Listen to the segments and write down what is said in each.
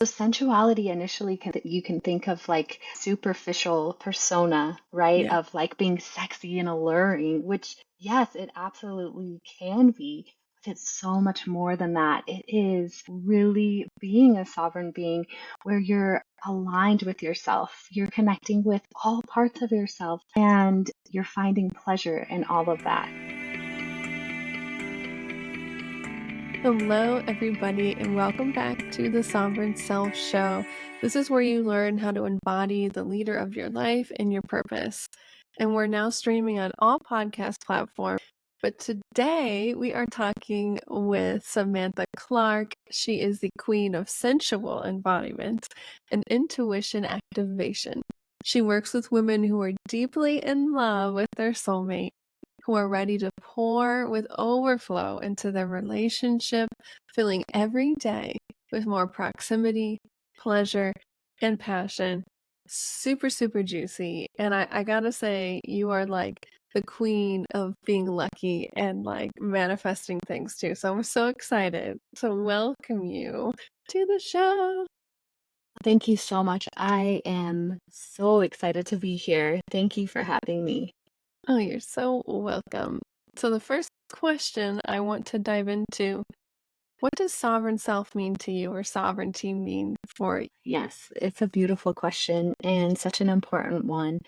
So sensuality initially you can think of like superficial persona, right? Yeah. Of like being sexy and alluring, which yes, it absolutely can be. But it's so much more than that. It is really being a sovereign being where you're aligned with yourself. You're connecting with all parts of yourself and you're finding pleasure in all of that. Hello, everybody, and welcome back to the Sovereign Self Show. This is where you learn how to embody the leader of your life and your purpose. And we're now streaming on all podcast platforms. But today we are talking with Samantha Clark. She is the queen of sensual embodiment and intuition activation. She works with women who are deeply in love with their soulmate, who are ready to pour with overflow into their relationship, filling every day with more proximity, pleasure, and passion. Super, super juicy. And I gotta say, you are like the queen of being lucky and like manifesting things too. So I'm so excited to welcome you to the show. Thank you so much. I am so excited to be here. Thank you for having me. Oh, you're so welcome. So the first question I want to dive into: what does sovereign self mean to you, or sovereignty mean for you? Yes, it's a beautiful question and such an important one.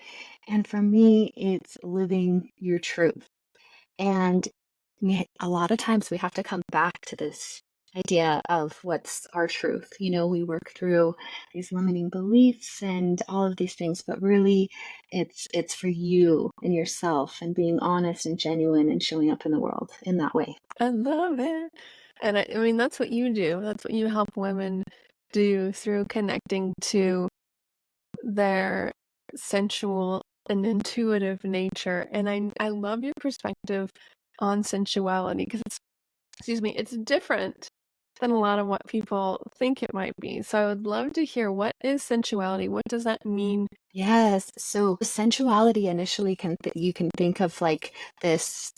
And for me, it's living your truth. And a lot of times we have to come back to this idea of what's our truth. We work through these limiting beliefs and all of these things, but really it's for you and yourself and being honest and genuine and showing up in the world in that way. I love it. And I mean, that's what you do. That's what you help women do through connecting to their sensual and intuitive nature. And I love your perspective on sensuality because it's different than a lot of what people think it might be. So I would love to hear, what is sensuality? What does that mean? Yes. So sensuality initially you can think of like this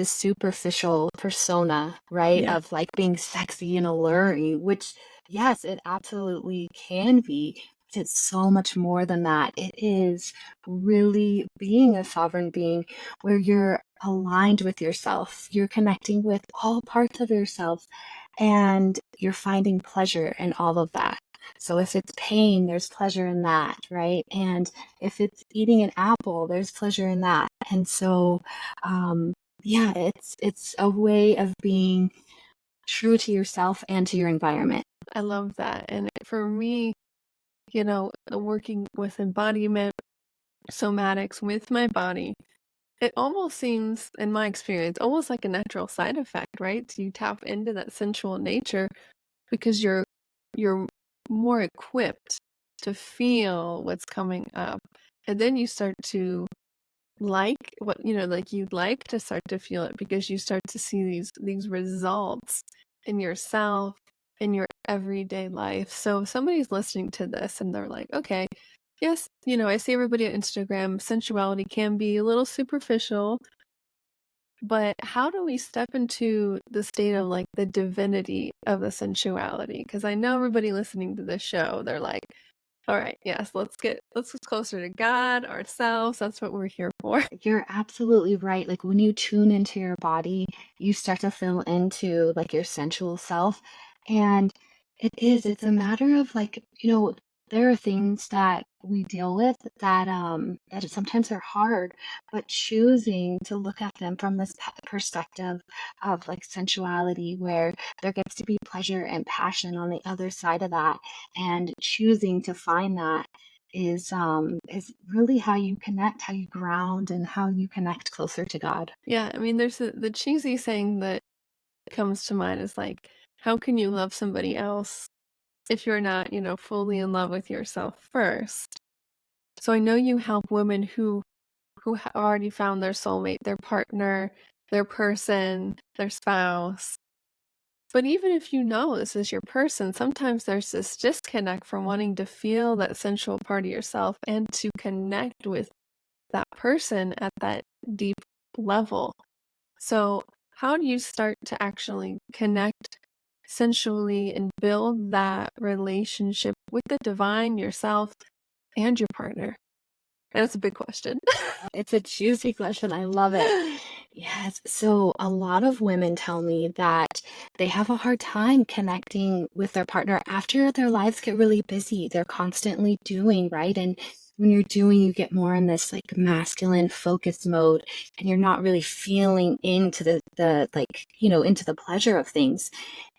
superficial persona, right? Yeah. Of like being sexy and alluring, which yes, it absolutely can be. But it's so much more than that. It is really being a sovereign being where you're aligned with yourself. You're connecting with all parts of yourself and you're finding pleasure in all of that. So if it's pain, there's pleasure in that, right? And if it's eating an apple, there's pleasure in that. And so, yeah, it's a way of being true to yourself and to your environment. I love that. And for me, working with embodiment, somatics with my body, it almost seems, in my experience, almost like a natural side effect, right? You tap into that sensual nature because you're more equipped to feel what's coming up. And then you start to like what, like you'd like to start to feel it because you start to see these results in yourself, in your everyday life. So if somebody's listening to this and they're like, okay, yes, I see everybody on Instagram, sensuality can be a little superficial, but how do we step into the state of like the divinity of the sensuality? Because I know everybody listening to this show, they're like, all right, yes, let's get closer to God, ourselves. That's what we're here for. You're absolutely right. Like when you tune into your body, you start to feel into like your sensual self. And it's a matter of like, there are things that we deal with that sometimes are hard, but choosing to look at them from this perspective of like sensuality, where there gets to be pleasure and passion on the other side of that, and choosing to find that is really how you connect, how you ground, and how you connect closer to God. Yeah, I mean, there's the cheesy saying that comes to mind is like, how can you love somebody else if you're not, fully in love with yourself first? So I know you help women who already found their soulmate, their partner, their person, their spouse. But even if you know this is your person, sometimes there's this disconnect from wanting to feel that sensual part of yourself and to connect with that person at that deep level. So, how do you start to actually connect sensually and build that relationship with the divine, yourself, and your partner? And that's a big question. It's a juicy question. I love it. Yes. So a lot of women tell me that they have a hard time connecting with their partner after their lives get really busy. They're constantly doing, right? And when you're doing, you get more in this like masculine focus mode and you're not really feeling into the like, into the pleasure of things.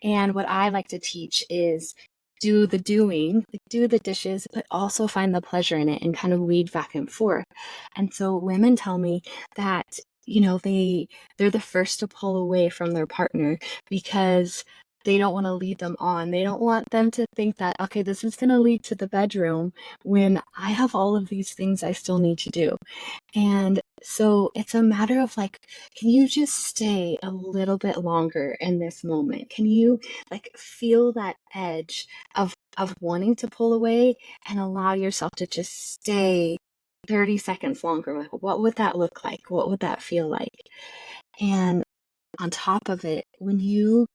And what I like to teach is do the doing, like do the dishes, but also find the pleasure in it and kind of weed back and forth. And so women tell me that, they're the first to pull away from their partner because they don't want to lead them on. They don't want them to think that, okay, this is going to lead to the bedroom when I have all of these things I still need to do. And so it's a matter of like, can you just stay a little bit longer in this moment? Can you like feel that edge of wanting to pull away and allow yourself to just stay 30 seconds longer? Like, what would that look like? What would that feel like? And on top of it, when you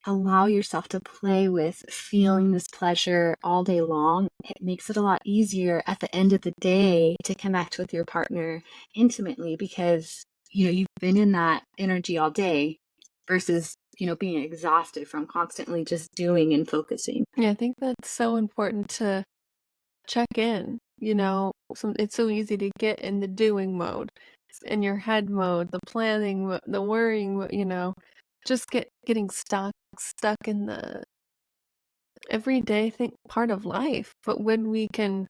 allow yourself to play with feeling this pleasure all day long, it makes it a lot easier at the end of the day to connect with your partner intimately because, you've been in that energy all day versus, being exhausted from constantly just doing and focusing. Yeah, I think that's so important to check in. It's so easy to get in the doing mode, in your head mode, the planning, the worrying, just getting stuck in the everyday thing, part of life. But when we can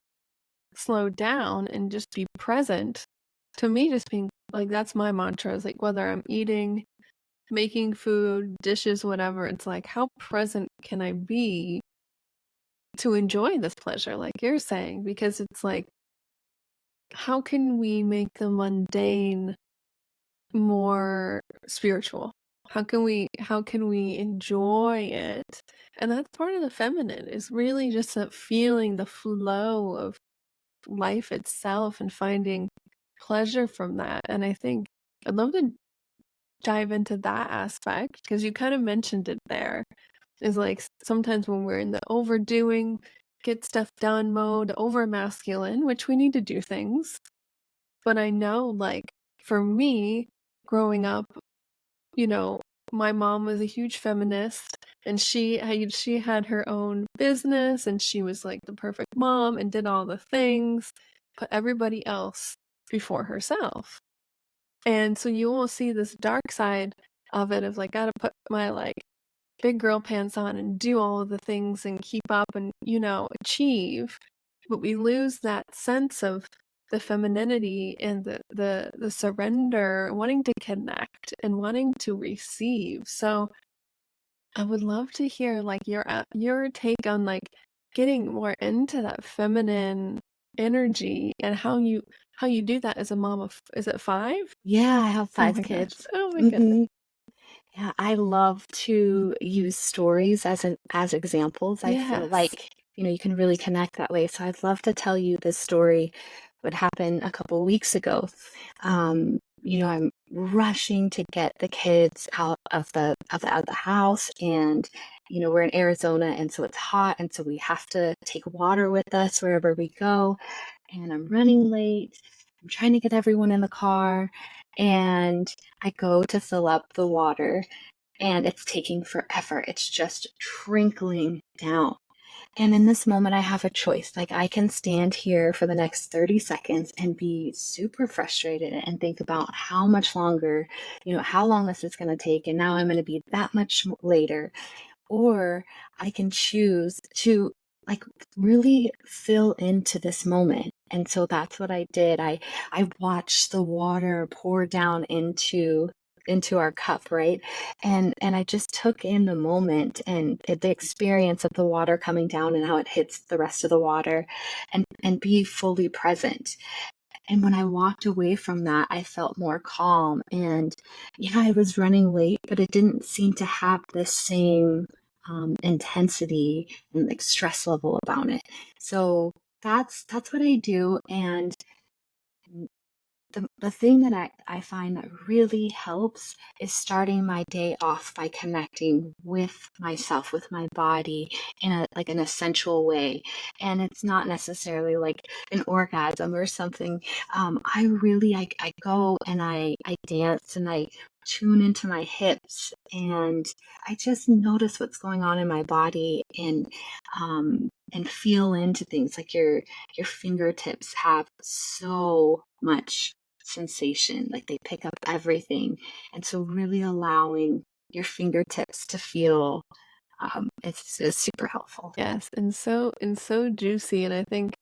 slow down and just be present, to me, just being like, that's my mantra. Is like whether I'm eating, making food, dishes, whatever. It's like, how present can I be to enjoy this pleasure, like you're saying? Because it's like, how can we make the mundane more spiritual? How can we enjoy it? And that's part of the feminine, is really just that feeling the flow of life itself and finding pleasure from that. And I think I'd love to dive into that aspect because you kind of mentioned it there. Is like sometimes when we're in the overdoing, get stuff done mode, over masculine, which we need to do things. But I know, like, for me, growing up, you know, my mom was a huge feminist and she had her own business and she was like the perfect mom and did all the things, put everybody else before herself. And so you will see this dark side of it, of like, gotta put my like big girl pants on and do all of the things and keep up and, achieve. But we lose that sense of the femininity and the surrender, wanting to connect and wanting to receive. So I would love to hear like your take on like getting more into that feminine energy and how you do that as a mom of, is it 5? Yeah, I have Oh five my gosh. kids. Oh my goodness. hmm Yeah, I love to use stories as examples. I feel Yes. like, you can really connect that way. So I'd love to tell you this story what happened a couple weeks ago. I'm rushing to get the kids out of the house and we're in Arizona and so it's hot and so we have to take water with us wherever we go and I'm running late. I'm trying to get everyone in the car and I go to fill up the water and it's taking forever. It's just trickling down. And in this moment, I have a choice. Like, I can stand here for the next 30 seconds and be super frustrated and think about how much longer, how long this is going to take. And now I'm going to be that much later. Or I can choose to like really fill into this moment. And so that's what I did. I watched the water pour down into our cup, right? And I just took in the moment and the experience of the water coming down and how it hits the rest of the water and be fully present. And when I walked away from that, I felt more calm. And yeah, I was running late, but it didn't seem to have the same intensity and like stress level about it. So that's what I do. And the thing that I find that really helps is starting my day off by connecting with myself, with my body in a like an essential way. And it's not necessarily like an orgasm or something. I go and I dance and I tune into my hips and I just notice what's going on in my body and feel into things like your fingertips have so much sensation, like they pick up everything. And so really allowing your fingertips to feel it's super helpful. Yes, and so juicy, and I think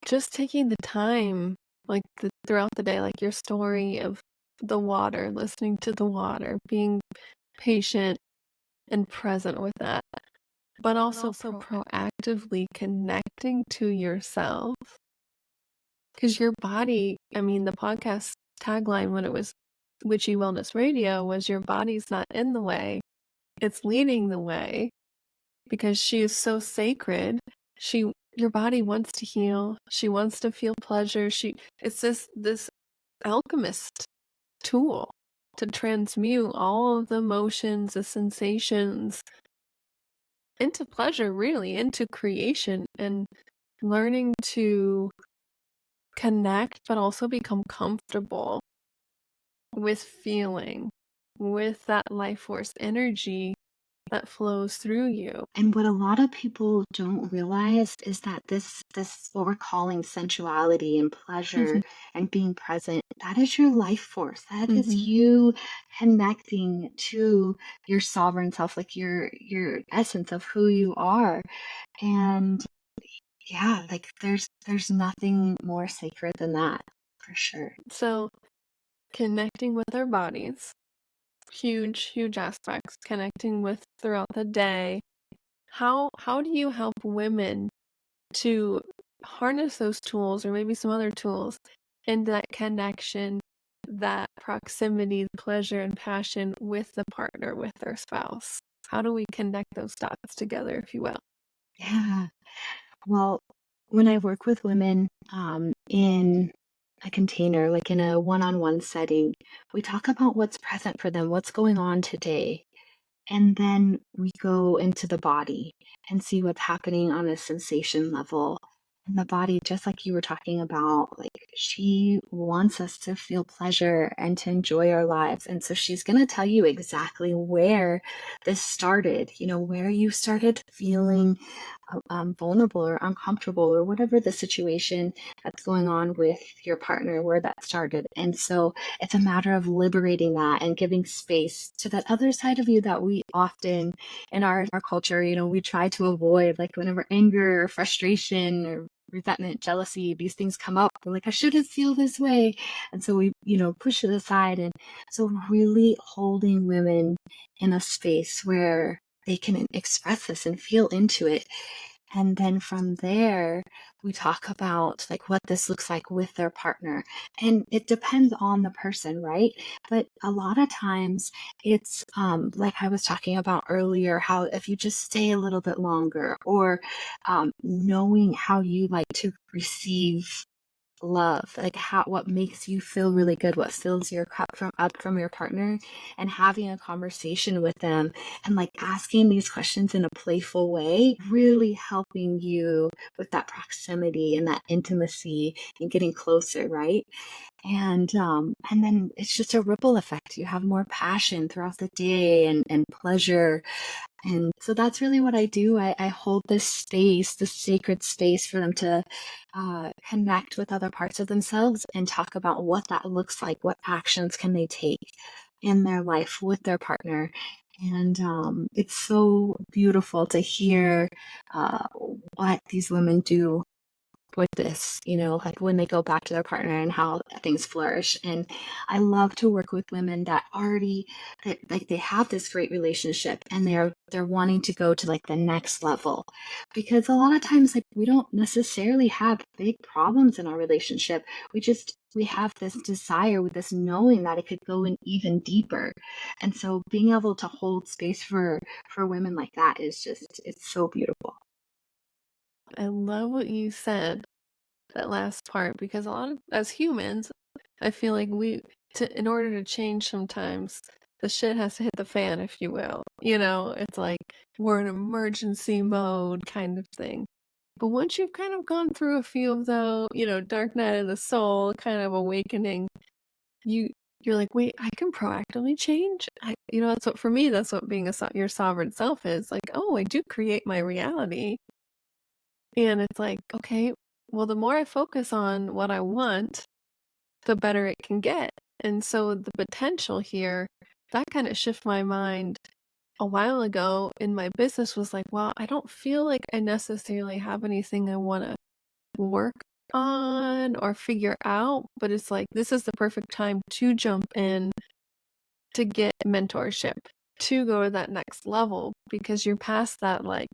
just taking the time, like, throughout the day, like your story of the water, listening to the water, being patient and present with that, but also proactively connecting to yourself. Because your body, I mean, the podcast tagline when it was Witchy Wellness Radio was your body's not in the way, it's leading the way because she is so sacred. She Your body wants to heal. She wants to feel pleasure. It's this alchemist tool to transmute all of the emotions, the sensations into pleasure, really, into creation and learning to connect, but also become comfortable with feeling, with that life force energy that flows through you. And what a lot of people don't realize is that this what we're calling sensuality and pleasure and being present, that is your life force. That is Mhm. you connecting to your sovereign self, like your essence of who you are. And yeah, like there's nothing more sacred than that, for sure. So, connecting with our bodies, huge, huge aspects. Connecting with throughout the day. How do you help women to harness those tools or maybe some other tools and that connection, that proximity, pleasure, and passion with the partner, with their spouse? How do we connect those dots together, if you will? Yeah. Well, when I work with women in a container, like in a one-on-one setting, we talk about what's present for them, what's going on today. And then we go into the body and see what's happening on a sensation level. And the body, just like you were talking about, like she wants us to feel pleasure and to enjoy our lives. And so she's going to tell you exactly where this started, where you started feeling vulnerable or uncomfortable or whatever the situation that's going on with your partner, where that started. And so it's a matter of liberating that and giving space to that other side of you that we often in our culture, we try to avoid, like whenever anger or frustration or resentment, jealousy, these things come up. We're like, I shouldn't feel this way. And so we, push it aside. And so really holding women in a space where they can express this and feel into it. And then from there, we talk about like what this looks like with their partner. And it depends on the person, right? But a lot of times it's like I was talking about earlier, how if you just stay a little bit longer or knowing how you like to receive love, like what makes you feel really good, what fills your cup from your partner, and having a conversation with them and like asking these questions in a playful way, really helping you with that proximity and that intimacy and getting closer, right? And then it's just a ripple effect. You have more passion throughout the day and pleasure, and so that's really what I do. I hold this space, this sacred space for them to connect with other parts of themselves and talk about what that looks like, what actions can they take in their life with their partner. And it's so beautiful to hear what these women do with this, like when they go back to their partner and how things flourish. And I love to work with women that already that like they have this great relationship and they're wanting to go to like the next level. Because a lot of times like we don't necessarily have big problems in our relationship. We have this desire with this knowing that it could go in even deeper. And so being able to hold space for women like that is just it's so beautiful. I love what you said. that last part, because a lot of as humans, I feel like in order to change sometimes, the shit has to hit the fan, if you will. It's like we're in emergency mode kind of thing. But once you've kind of gone through a few of the, dark night of the soul kind of awakening, you you're like, "Wait, I can proactively change?" That's what for me, that's what being your sovereign self is. Like, "Oh, I do create my reality." And it's like, "Okay, well, the more I focus on what I want, the better it can get." And so the potential here, that kind of shift my mind a while ago in my business was like, "Well, I don't feel like I necessarily have anything I wanna work on or figure out, but it's like this is the perfect time to jump in to get mentorship, to go to that next level because you're past that like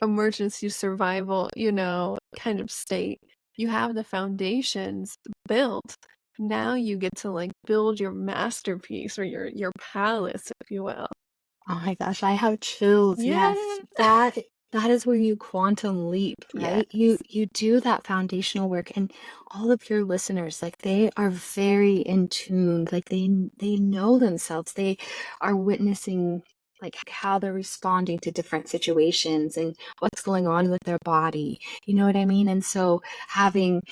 emergency survival, kind of state. You have the foundations built. Now you get to like build your masterpiece or your palace, if you will." Oh my gosh, I have chills. Yeah. Yes. That is where you quantum leap, Yes. right? You do that foundational work, and all of your listeners, like they are very in tune. Like they know themselves. They are witnessing like how they're responding to different situations and what's going on with their body. You know what I mean? And so having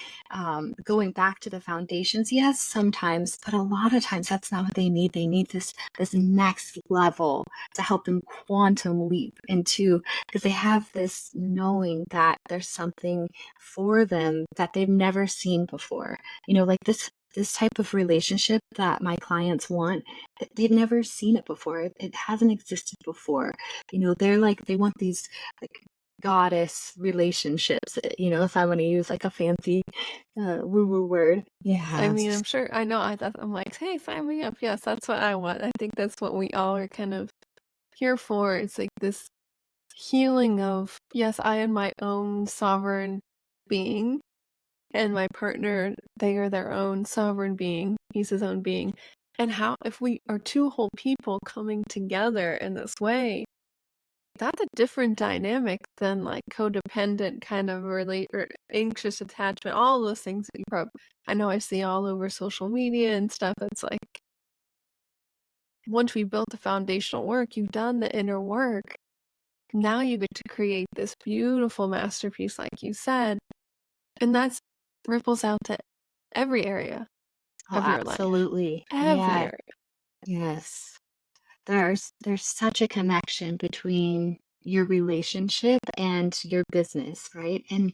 going back to the foundations, yes, sometimes, but a lot of times that's not what they need. They need this next level to help them quantum leap into, because they have this knowing that there's something for them that they've never seen before. Like this type of relationship that my clients want, they've never seen it before. It hasn't existed before. They're like, they want these like goddess relationships, if I want to use like a fancy woo woo word. I mean, Yes. I'm sure I know I'm like, "Hey, sign me up." Yes, that's what I want. I think that's what we all are kind of here for. It's like this healing of, yes, I am my own sovereign being, and my partner, they are their own sovereign being. He's his own being. And how, if we are two whole people coming together in this way, that's a different dynamic than like codependent kind of relate or anxious attachment, all those things that you probably, I know I see all over social media and stuff. It's like once we built the foundational work, you've done the inner work. Now you get to create this beautiful masterpiece, like you said, and that's ripples out to every area Oh, of your life. absolutely. Every Yeah. area. Yes. There's such a connection between your relationship and your business, right? And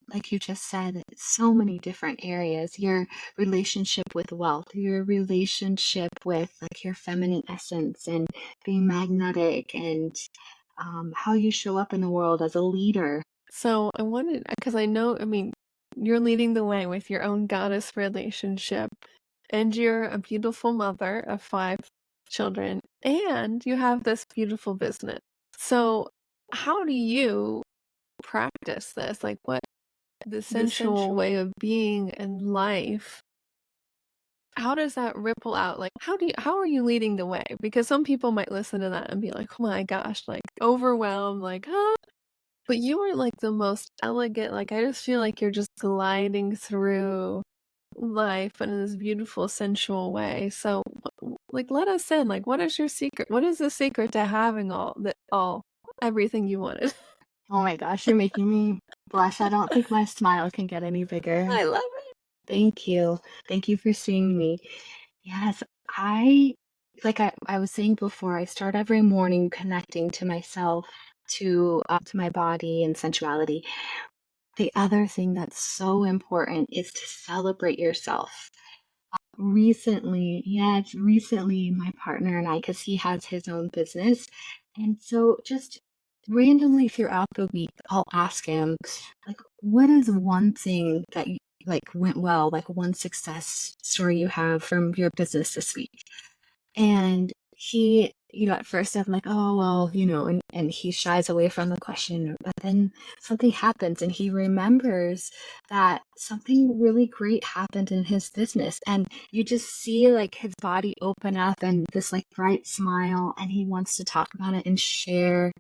like you just said, so many different areas. Your relationship with wealth, your relationship with like your feminine essence and being magnetic, and how you show up in the world as a leader. So I wanted, because I know, I mean, you're leading the way with your own goddess relationship, and you're a beautiful mother of 5 children, and you have this beautiful business. So, how do you practice this? Like, what the The sensual sensual. way of being and life? How does that ripple out? Like, how are you leading the way? Because some people might listen to that and be like, "Oh my gosh," like overwhelmed, like, "Huh?" But you are like the most elegant, like I just feel like you're just gliding through life in this beautiful sensual way. So like let us in. Like what is your secret? What is the secret to having all everything you wanted? Oh my gosh, you're making me blush. I don't think my smile can get any bigger. I love it. Thank you. Thank you for seeing me. Yes, I like I was saying before, I start every morning connecting to myself, to my body and sensuality. The other thing that's so important is to celebrate yourself. Recently, yes, recently my partner and I, because he has his own business, and so just randomly throughout the week, I'll ask him, like, what is one thing that like went well, like one success story you have from your business this week? And he, at first I'm like, oh, well, and he shies away from the question. But then something happens and he remembers that something really great happened in his business. And you just see like his body open up and this like bright smile. And he wants to talk about it and share.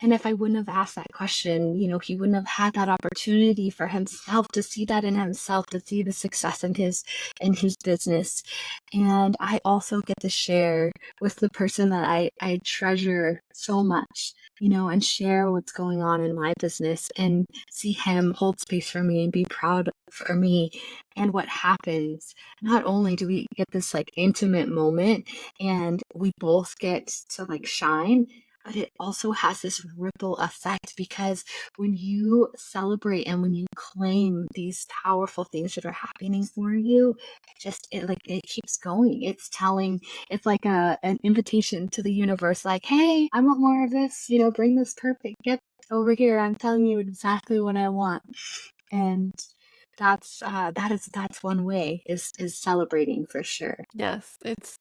And if I wouldn't have asked that question, he wouldn't have had that opportunity for himself to see that in himself, to see the success in his business. And I also get to share with the person that I treasure so much, and share what's going on in my business and see him hold space for me and be proud for me. And what happens, not only do we get this like intimate moment and we both get to like shine, but it also has this ripple effect because when you celebrate and when you claim these powerful things that are happening for you, it keeps going. It's like an invitation to the universe, like, hey, I want more of this, bring this perfect gift over here. I'm telling you exactly what I want. And that's one way is celebrating for sure. Yes, it's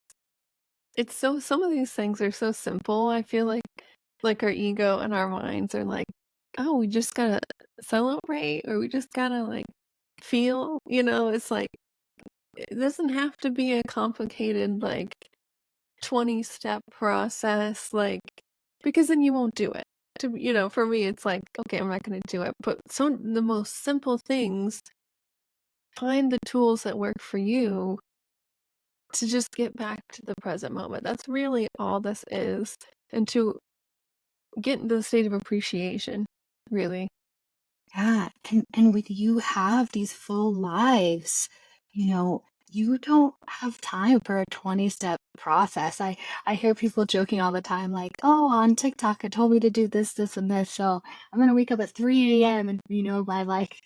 so some of these things are so simple, I feel like our ego and our minds are like, "Oh, we just gotta celebrate," or "We just gotta, like, feel," it's like, it doesn't have to be a complicated, like, 20-step process, like because then you won't do it. For me, it's like, "Okay, I'm not gonna do it," but the most simple things, find the tools that work for you to just get back to the present moment. That's really all this is, and to get into the state of appreciation, really. Yeah, and with you have these full lives, you don't have time for a 20-step process. I hear people joking all the time, like, oh, on TikTok, it told me to do this, this, and this. So I'm gonna wake up at 3 a.m. and by like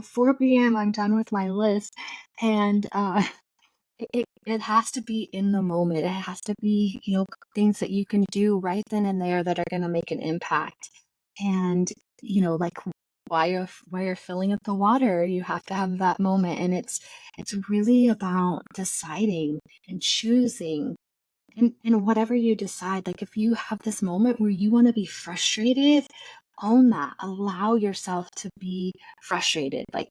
4 p.m. I'm done with my list. And it has to be in the moment. It has to be, things that you can do right then and there that are gonna make an impact. And, like while you're filling up the water, you have to have that moment. And it's really about deciding and choosing. And whatever you decide, like if you have this moment where you want to be frustrated, own that. Allow yourself to be frustrated. Like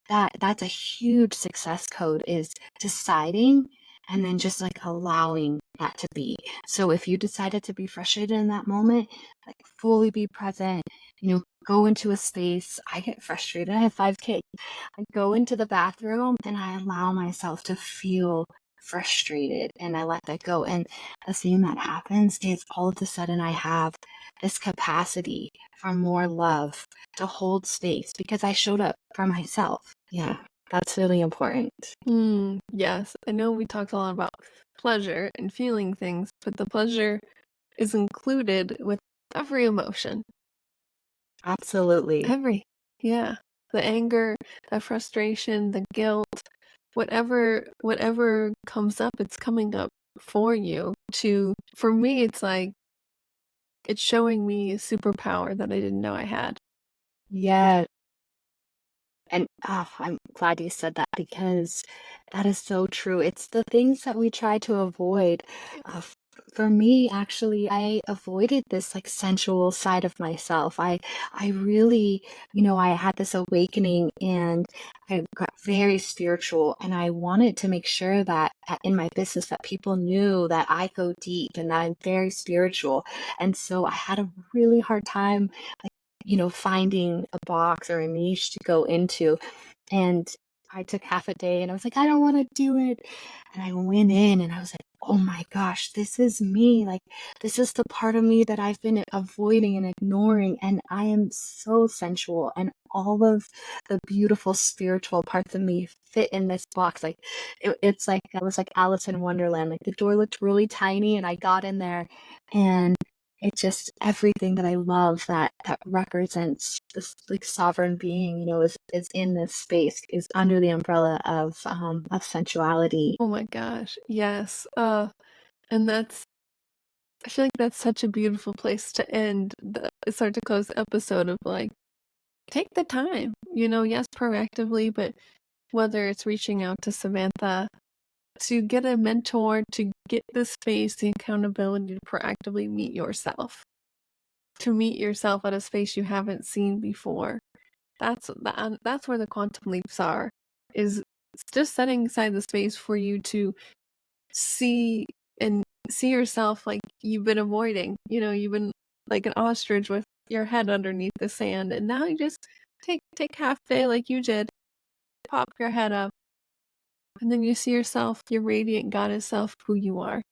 that's a huge success code is deciding and then just like allowing that to be. So if you decided to be frustrated in that moment, like fully be present, go into a space. I get frustrated. I have 5 kids. I go into the bathroom and I allow myself to feel frustrated and I let that go. And the thing that happens is all of a sudden I have this capacity for more love to hold space because I showed up for myself. Yeah, that's really important. Yes. I know we talked a lot about pleasure and feeling things, but the pleasure is included with every emotion. Absolutely. Every Yeah. The anger, the frustration, the guilt, whatever comes up, it's coming up for you to for me, it's like it's showing me a superpower that I didn't know I had. Yeah. And I'm glad you said that because that is so true. It's the things that we try to avoid. For me, actually, I avoided this like sensual side of myself. I really, I had this awakening and I got very spiritual, and I wanted to make sure that in my business that people knew that I go deep and that I'm very spiritual. And so I had a really hard time finding a box or a niche to go into. And I took half a day and I was like, I don't want to do it. And I went in and I was like, oh my gosh, this is me. Like, this is the part of me that I've been avoiding and ignoring. And I am so sensual. And all of the beautiful spiritual parts of me fit in this box. Like, it's like I was like Alice in Wonderland. Like, the door looked really tiny and I got in there. And it's just everything that I love that represents this like sovereign being, is in this space, is under the umbrella of sensuality. Oh my gosh, yes, and that's I feel like that's such a beautiful place to end start to close the episode of, like, take the time, yes, proactively, but whether it's reaching out to Samantha to get a mentor, to get the space, the accountability to proactively meet yourself, to meet yourself at a space you haven't seen before. That's where the quantum leaps are, is just setting aside the space for you to see and see yourself like you've been avoiding. You've been like an ostrich with your head underneath the sand, and now you just take half day like you did, pop your head up, and then you see yourself, your radiant goddess self, who you are.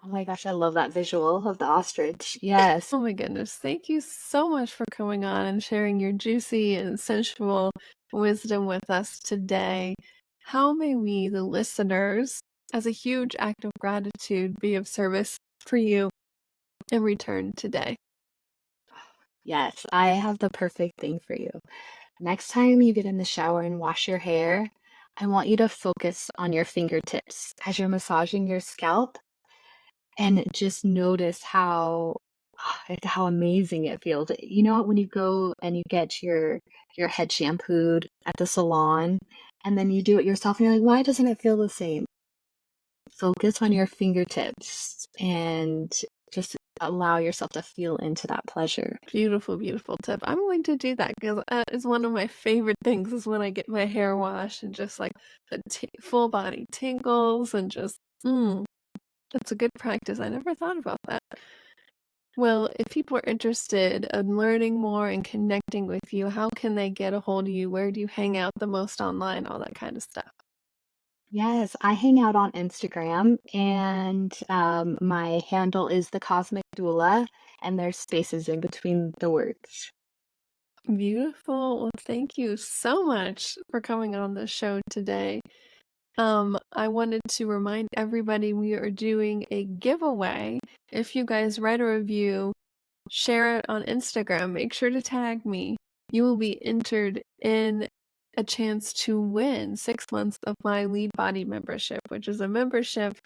Oh my gosh, I love that visual of the ostrich. Yes. Oh my goodness. Thank you so much for coming on and sharing your juicy and sensual wisdom with us today. How may we, the listeners, as a huge act of gratitude, be of service for you in return today? Yes, I have the perfect thing for you. Next time you get in the shower and wash your hair, I want you to focus on your fingertips as you're massaging your scalp and just notice how amazing it feels. You know when you go and you get your head shampooed at the salon and then you do it yourself and you're like, why doesn't it feel the same? Focus on your fingertips and just allow yourself to feel into that pleasure. Beautiful, beautiful tip. I'm going to do that because that is one of my favorite things is when I get my hair washed and just like the full body tingles and just, that's a good practice. I never thought about that. Well, if people are interested in learning more and connecting with you, how can they get a hold of you? Where do you hang out the most online? All that kind of stuff. Yes, I hang out on Instagram and my handle is the Cosmic Doula, and there's spaces in between the words. Beautiful. Well, thank you so much for coming on the show today. I wanted to remind everybody we are doing a giveaway. If you guys write a review, share it on Instagram, make sure to tag me. You will be entered in a chance to win 6 months of my Lead Body membership, which is a membership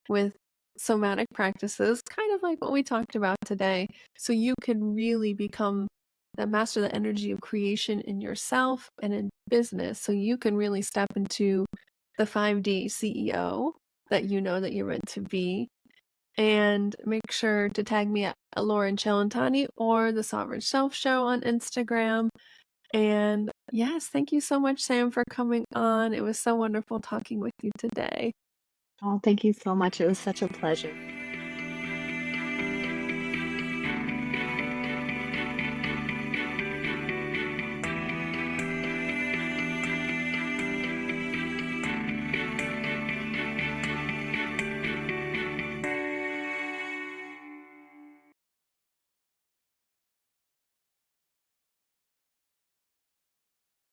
with somatic practices, kind of like what we talked about today. So you can really become the master the energy of creation in yourself and in business. So you can really step into the 5D CEO that you know that you're meant to be. And make sure to tag me at Lauren Celentani or the Sovereign Self Show on Instagram. And yes, thank you so much, Sam, for coming on. It was so wonderful talking with you today. Oh, thank you so much. It was such a pleasure.